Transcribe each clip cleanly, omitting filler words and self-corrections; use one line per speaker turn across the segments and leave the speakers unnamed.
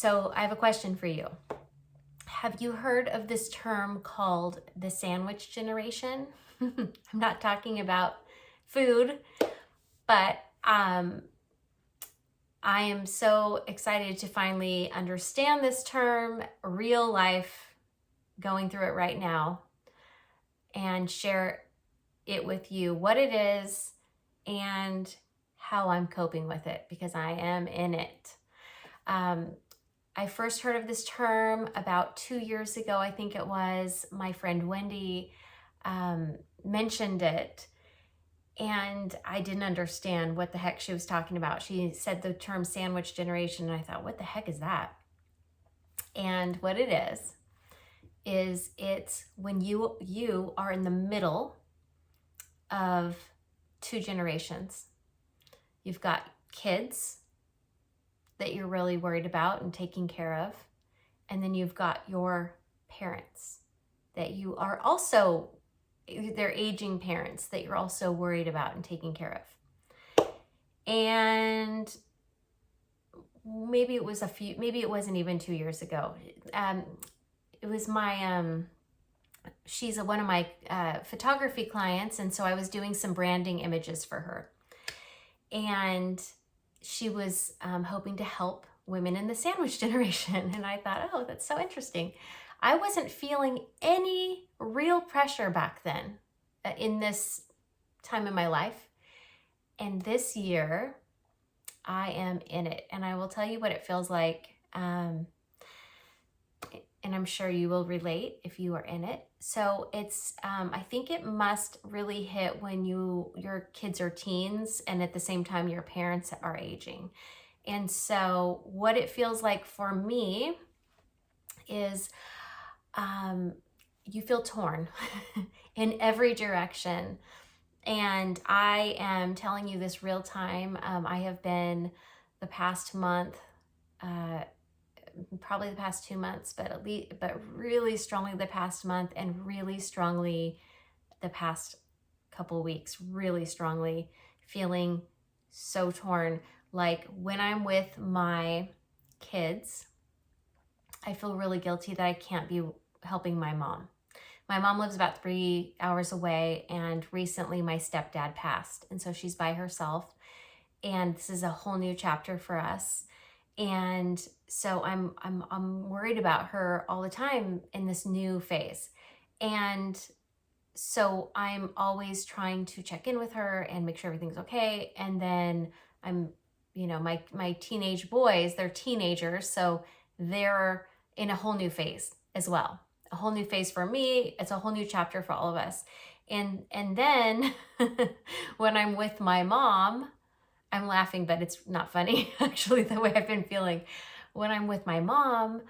So I have a question for you. Have you heard of this term called the sandwich generation? I'm not talking about food, but I am so excited to finally understand this term, real life, going through it right now, and share it with you, what it is and how I'm coping with it, because I am in it. I first heard of this term about 2 years ago, I think it was. My friend Wendy mentioned it, and I didn't understand what the heck she was talking about. She said the term sandwich generation, and I thought, what the heck is that? And what it is it's when you are in the middle of two generations. You've got kids that you're really worried about and taking care of. And then you've got your parents that you are also, they're aging parents that you're also worried about and taking care of. And maybe it wasn't even 2 years ago. It was she's one of my photography clients. And so I was doing some branding images for her. And she was hoping to help women in the sandwich generation. And I thought, oh, that's so interesting. I wasn't feeling any real pressure back then in this time in my life. And this year, I am in it. And I will tell you what it feels like. And I'm sure you will relate if you are in it. So it's, I think it must really hit when your kids are teens and at the same time your parents are aging. And so what it feels like for me is you feel torn in every direction. And I am telling you this real time. I have been the past month, probably the past 2 months, but really strongly the past month, and really strongly the past couple weeks, really strongly feeling so torn. Like when I'm with my kids, I feel really guilty that I can't be helping my mom. My mom lives about 3 hours away, and recently my stepdad passed, and so she's by herself, and this is a whole new chapter for us. And so I'm worried about her all the time in this new phase. And so I'm always trying to check in with her and make sure everything's okay. And then my teenage boys, they're teenagers, so they're in a whole new phase as well. A whole new phase for me. It's a whole new chapter for all of us. And then when I'm with my mom, I'm laughing, but it's not funny, actually, the way I've been feeling. When I'm with my mom,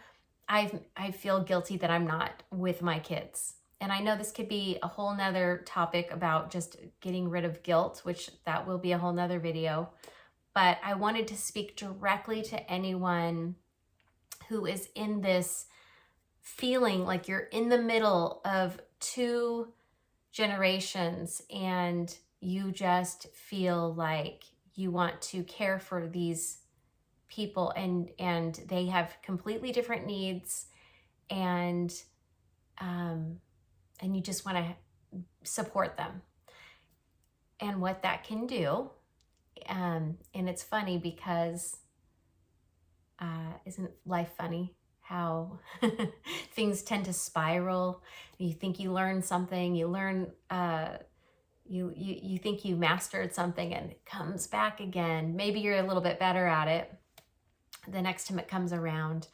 I feel guilty that I'm not with my kids. And I know this could be a whole nother topic about just getting rid of guilt, which that will be a whole nother video. But I wanted to speak directly to anyone who is in this feeling like you're in the middle of two generations and you just feel like you want to care for these people and they have completely different needs, and you just want to support them, and what that can do. And it's funny because isn't life funny how things tend to spiral? You think you learn something, you think you mastered something, and it comes back again. Maybe you're a little bit better at it the next time it comes around,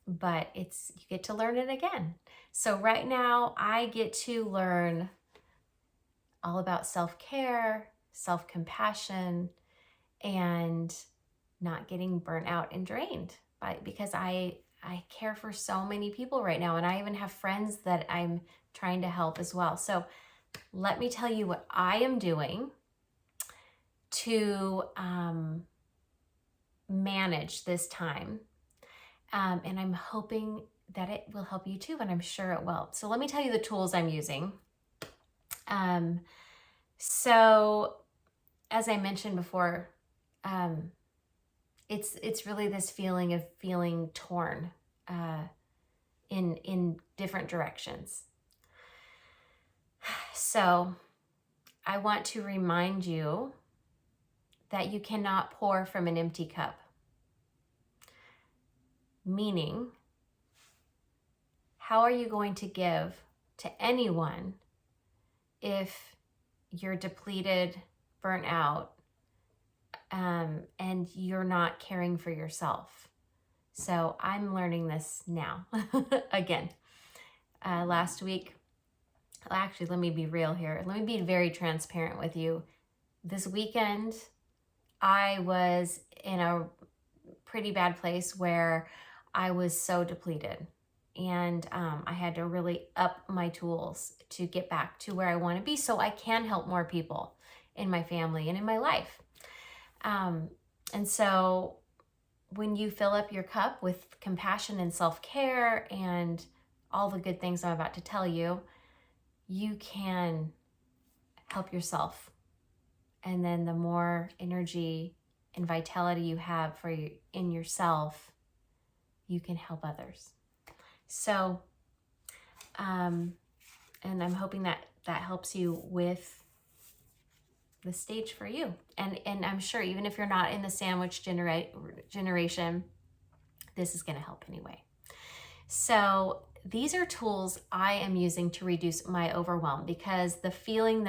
but you get to learn it again. So right now I get to learn all about self-care, self-compassion, and not getting burnt out and drained because I care for so many people right now, and I even have friends that I'm trying to help as well. So let me tell you what I am doing to manage this time. And I'm hoping that it will help you too, and I'm sure it will. So let me tell you the tools I'm using. So as I mentioned before, it's really this feeling of feeling torn in different directions. So I want to remind you that you cannot pour from an empty cup. Meaning, how are you going to give to anyone if you're depleted, burnt out, and you're not caring for yourself? So I'm learning this now. Again, last week, actually, let me be real here. Let me be very transparent with you. This weekend, I was in a pretty bad place where I was so depleted, and I had to really up my tools to get back to where I want to be so I can help more people in my family and in my life. And so when you fill up your cup with compassion and self-care and all the good things I'm about to tell you, you can help yourself. And then the more energy and vitality you have in yourself, you can help others. So, and I'm hoping that helps you with the stage for you. And I'm sure even if you're not in the sandwich generation, this is going to help anyway. So these are tools I am using to reduce my overwhelm, because the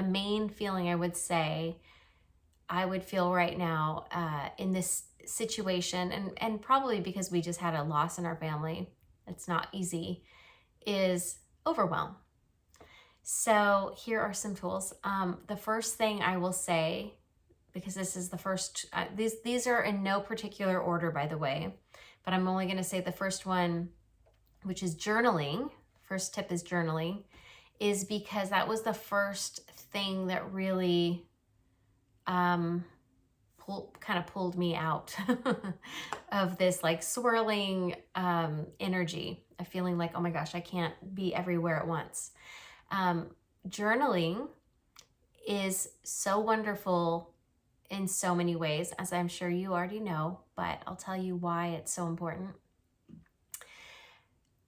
main feeling I would say I would feel right now in this situation, and probably because we just had a loss in our family, it's not easy, is overwhelm. So here are some tools. The first thing I will say, because this is the first, these are in no particular order, by the way, but I'm only going to say the first one, which is journaling. First tip is journaling, is because that was the first thing that really pulled me out of this like swirling energy of feeling like, oh my gosh, I can't be everywhere at once. Journaling is so wonderful in so many ways, as I'm sure you already know, but I'll tell you why it's so important.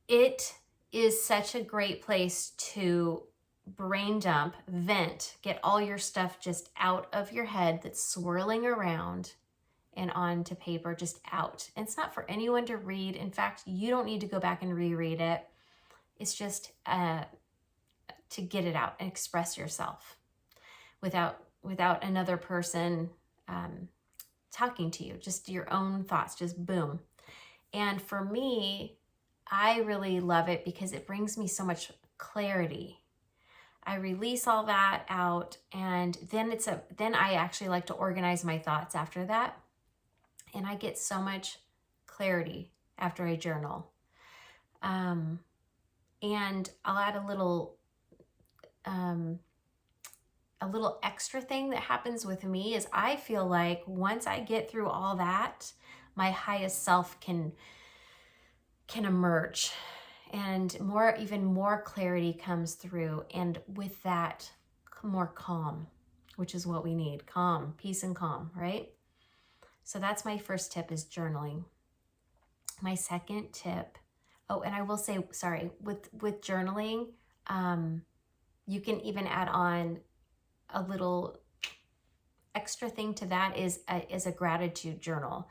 It is such a great place to brain dump, vent, get all your stuff just out of your head that's swirling around and onto paper, just out. And it's not for anyone to read. In fact, you don't need to go back and reread it. It's just to get it out and express yourself without another person talking to you, just your own thoughts, just boom. And for me, I really love it because it brings me so much clarity. I release all that out, and then I actually like to organize my thoughts after that. And I get so much clarity after I journal. And I'll add a little extra thing that happens with me is I feel like once I get through all that, my highest self can emerge, and even more clarity comes through, and with that, more calm, which is what we need. Calm, peace and calm, right? So that's my first tip, is journaling. My second tip, and I will say, sorry, with journaling, you can even add on a little extra thing to that, is a gratitude journal.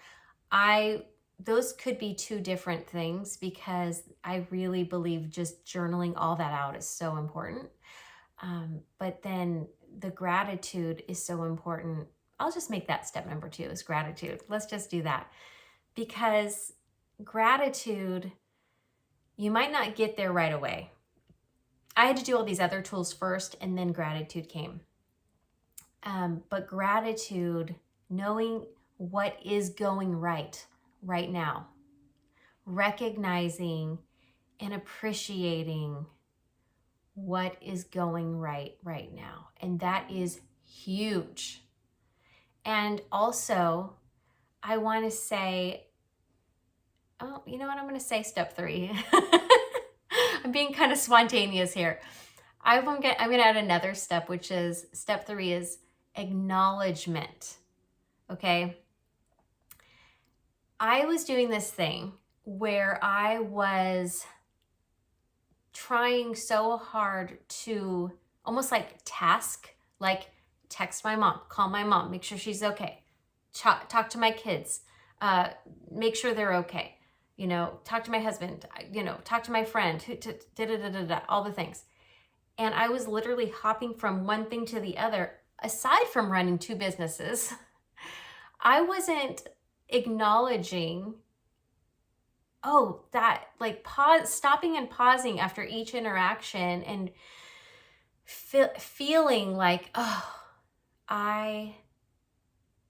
Those could be two different things, because I really believe just journaling all that out is so important. But then the gratitude is so important. I'll just make that step number 2, is gratitude. Let's just do that. Because gratitude, you might not get there right away. I had to do all these other tools first, and then gratitude came. But gratitude, knowing what is going right now, recognizing and appreciating what is going right now. And that is huge. And also, I want to say, you know what? I'm going to say step 3. I'm being kind of spontaneous here. I'm going to add another step, which is step 3 is acknowledgement. Okay. I was doing this thing where I was trying so hard to almost like like text my mom, call my mom, make sure she's okay, talk to my kids, make sure they're okay, talk to my husband, talk to my friend, all the things. And I was literally hopping from one thing to the other. Aside from running 2 businesses, I wasn't acknowledging, that like stopping and pausing after each interaction and feeling like, right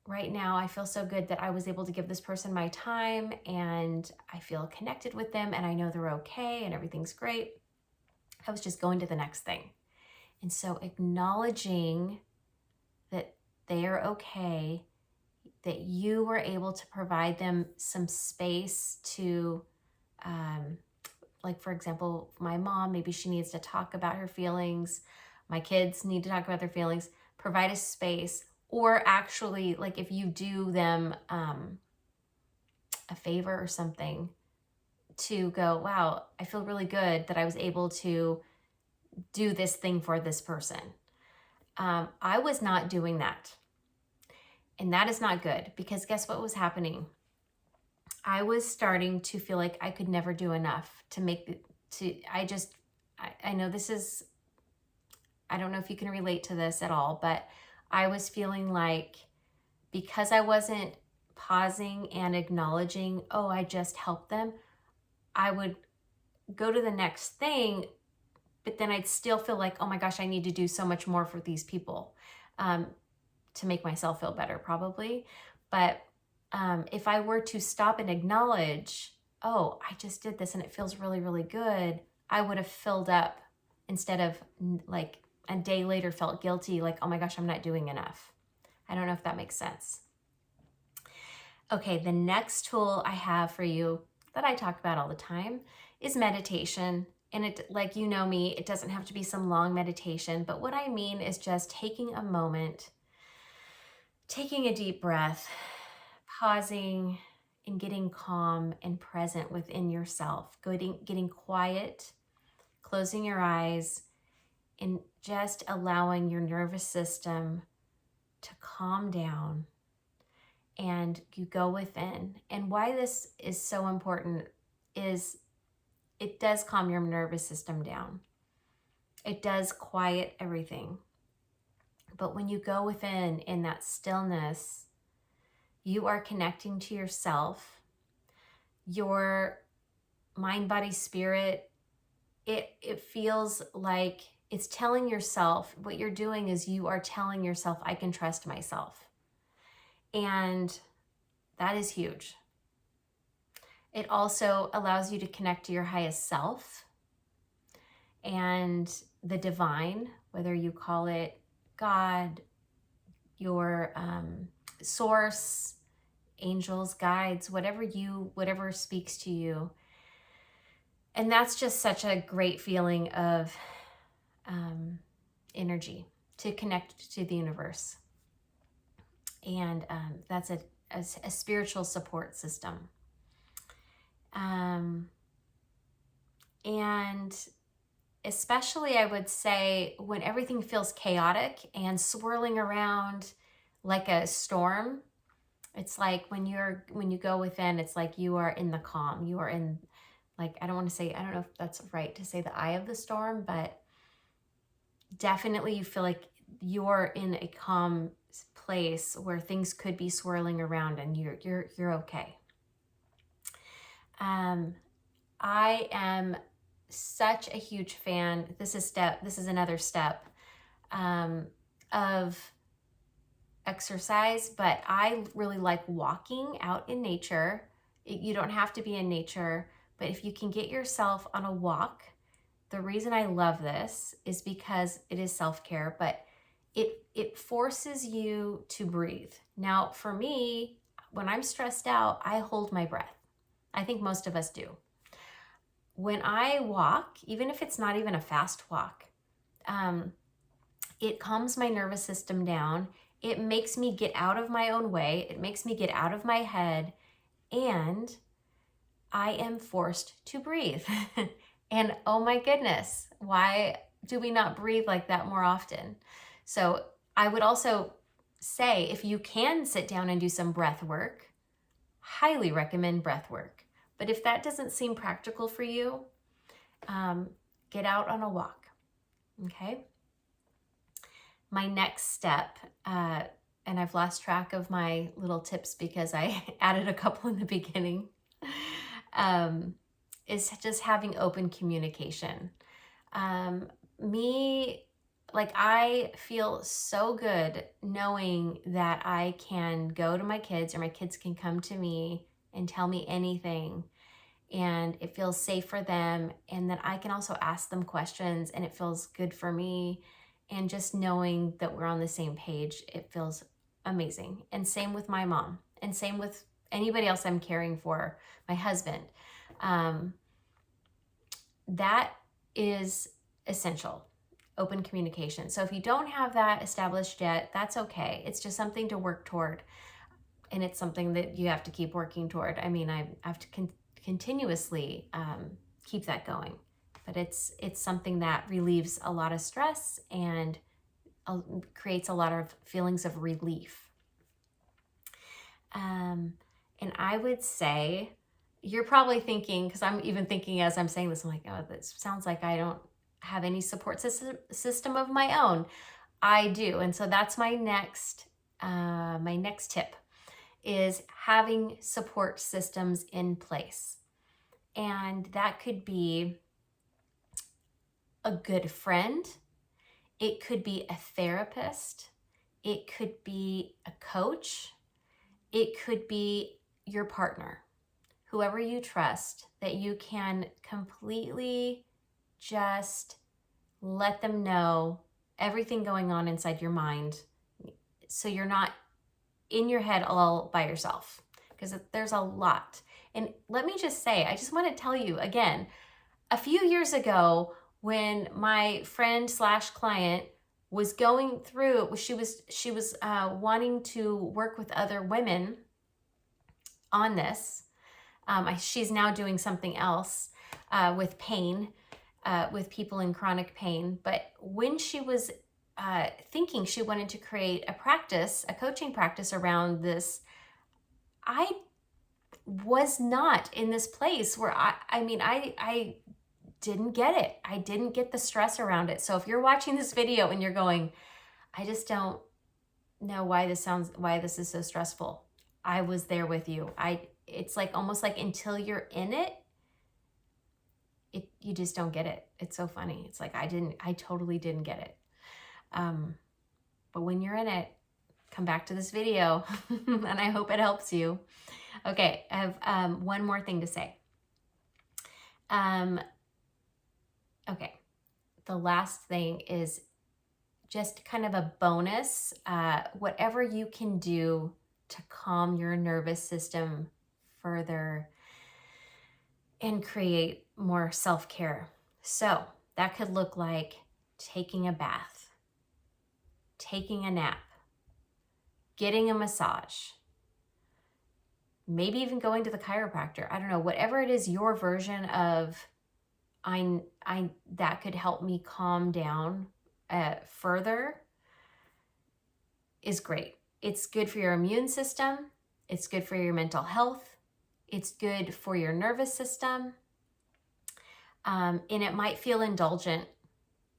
now I feel so good that I was able to give this person my time and I feel connected with them and I know they're okay and everything's great. I was just going to the next thing. And so acknowledging that they are okay, that you were able to provide them some space to, like for example, my mom, maybe she needs to talk about her feelings. My kids need to talk about their feelings, provide a space, or actually like if you do them a favor or something, to go, wow, I feel really good that I was able to do this thing for this person. I was not doing that. And that is not good, because guess what was happening? I was starting to feel like I could never do enough to make I know this is, I don't know if you can relate to this at all, but I was feeling like because I wasn't pausing and acknowledging, I just helped them, I would go to the next thing, but then I'd still feel like, oh my gosh, I need to do so much more for these people to make myself feel better, probably. But if I were to stop and acknowledge, I just did this and it feels really, really good, I would have filled up instead of like a day later felt guilty, like, oh my gosh, I'm not doing enough. I don't know if that makes sense. Okay, the next tool I have for you that I talk about all the time is meditation. And it, like, you know me, it doesn't have to be some long meditation, but what I mean is just taking a moment, taking a deep breath, pausing, and getting calm and present within yourself, getting quiet, closing your eyes, and just allowing your nervous system to calm down, and you go within. And why this is so important is it does calm your nervous system down. It does quiet everything. But when you go within in that stillness, you are connecting to yourself, your mind, body, spirit. It feels like it's telling yourself, what you're doing is you are telling yourself, I can trust myself. And that is huge. It also allows you to connect to your highest self and the divine, whether you call it God, your source, angels, guides, whatever speaks to you. And that's just such a great feeling of energy to connect to the universe. And that's a spiritual support system. And especially, I would say, when everything feels chaotic and swirling around like a storm, it's like when you go within, it's like you are in the calm. You are in, like, I don't know if that's right to say the eye of the storm, but definitely you feel like you're in a calm place where things could be swirling around and you're okay. I am such a huge fan. This is another step of exercise, but I really like walking out in nature. You don't have to be in nature, but if you can get yourself on a walk, the reason I love this is because it is self-care, but it forces you to breathe. Now, for me, when I'm stressed out, I hold my breath. I think most of us do. When I walk, even if it's not even a fast walk, it calms my nervous system down. It makes me get out of my own way. It makes me get out of my head. and I am forced to breathe. And oh my goodness, why do we not breathe like that more often? So I would also say, if you can sit down and do some breath work, highly recommend breath work. But if that doesn't seem practical for you, get out on a walk, okay? My next step, and I've lost track of my little tips because I added a couple in the beginning, is just having open communication. I feel so good knowing that I can go to my kids, or my kids can come to me and tell me anything, and it feels safe for them, and that I can also ask them questions, and it feels good for me. And just knowing that we're on the same page, it feels amazing. And same with my mom, and same with anybody else I'm caring for, my husband. That is essential, open communication. So if you don't have that established yet, that's okay. It's just something to work toward, and it's something that you have to keep working toward. I mean, I have to continuously keep that going, but it's something that relieves a lot of stress and creates a lot of feelings of relief. And I would say, you're probably thinking, because I'm even thinking as I'm saying this, I'm like, oh, this sounds like I don't have any support system of my own. I do. And so that's my next tip, is having support systems in place. And that could be a good friend. It could be a therapist. It could be a coach. It could be your partner, whoever you trust, that you can completely just let them know everything going on inside your mind, so you're not in your head all by yourself, because there's a lot. And let me just say, I just want to tell you again, a few years ago, when my friend / client was going through, she was wanting to work with other women on this. She's now doing something else with pain, with people in chronic pain. But when she was thinking she wanted to create a coaching practice around this, I was not in this place where I didn't get it. I didn't get the stress around it. So if you're watching this video and you're going, I just don't know why this is so stressful, I was there with you. It's like almost like until you're in it, you just don't get it. It's so funny. It's like I totally didn't get it. But when you're in it, come back to this video and I hope it helps you. Okay, I have one more thing to say. Okay, the last thing is just kind of a bonus. Whatever you can do to calm your nervous system further and create more self-care. So that could look like taking a bath, taking a nap, getting a massage, maybe even going to the chiropractor. I don't know, whatever it is, your version of that could help me calm down further is great. It's good for your immune system. It's good for your mental health. It's good for your nervous system. And it might feel indulgent,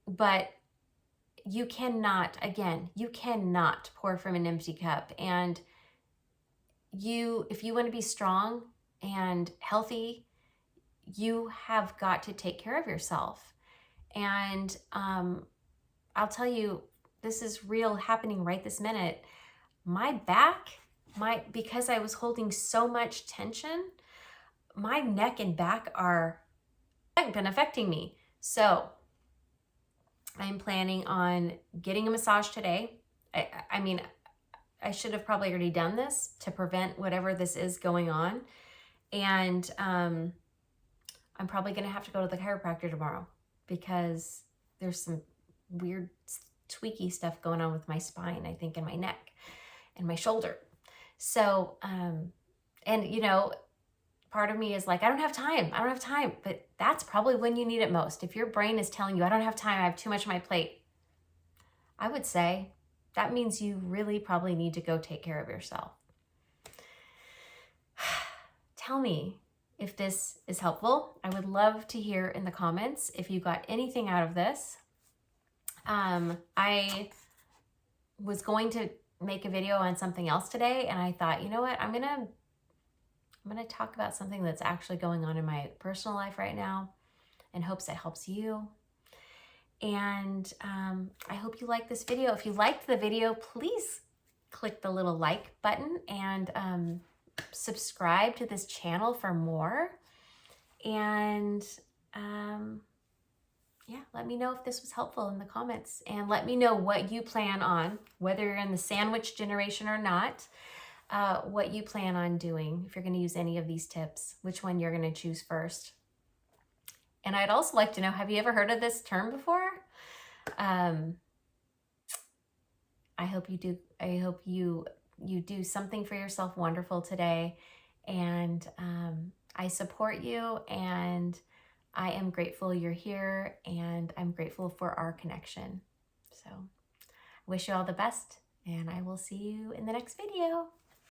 but you cannot pour from an empty cup. And if you want to be strong and healthy, you have got to take care of yourself. And I'll tell you, this is real, happening right this minute. My back, because I was holding so much tension, my neck and back have been affecting me. So I'm planning on getting a massage today. I should have probably already done this to prevent whatever this is going on. And I'm probably going to have to go to the chiropractor tomorrow, because there's some weird tweaky stuff going on with my spine, I think, in my neck and my shoulder. So And, you know, part of me is like, I don't have time. I don't have time. But that's probably when you need it most. If your brain is telling you, I don't have time, I have too much on my plate, I would say that means you really probably need to go take care of yourself. Tell me if this is helpful. I would love to hear in the comments if you got anything out of this. I was going to make a video on something else today, and I thought, you know what, I'm gonna talk about something that's actually going on in my personal life right now in hopes it helps you. And I hope you like this video. If you liked the video, please click the little like button and subscribe to this channel for more. And yeah, let me know if this was helpful in the comments, and let me know what you plan on, whether you're in the sandwich generation or not, what you plan on doing. If you're going to use any of these tips, which one you're going to choose first. And I'd also like to know, have you ever heard of this term before? I hope you do. I hope you do something for yourself wonderful today. And I support you, and I am grateful you're here, and I'm grateful for our connection. So I wish you all the best, and I will see you in the next video.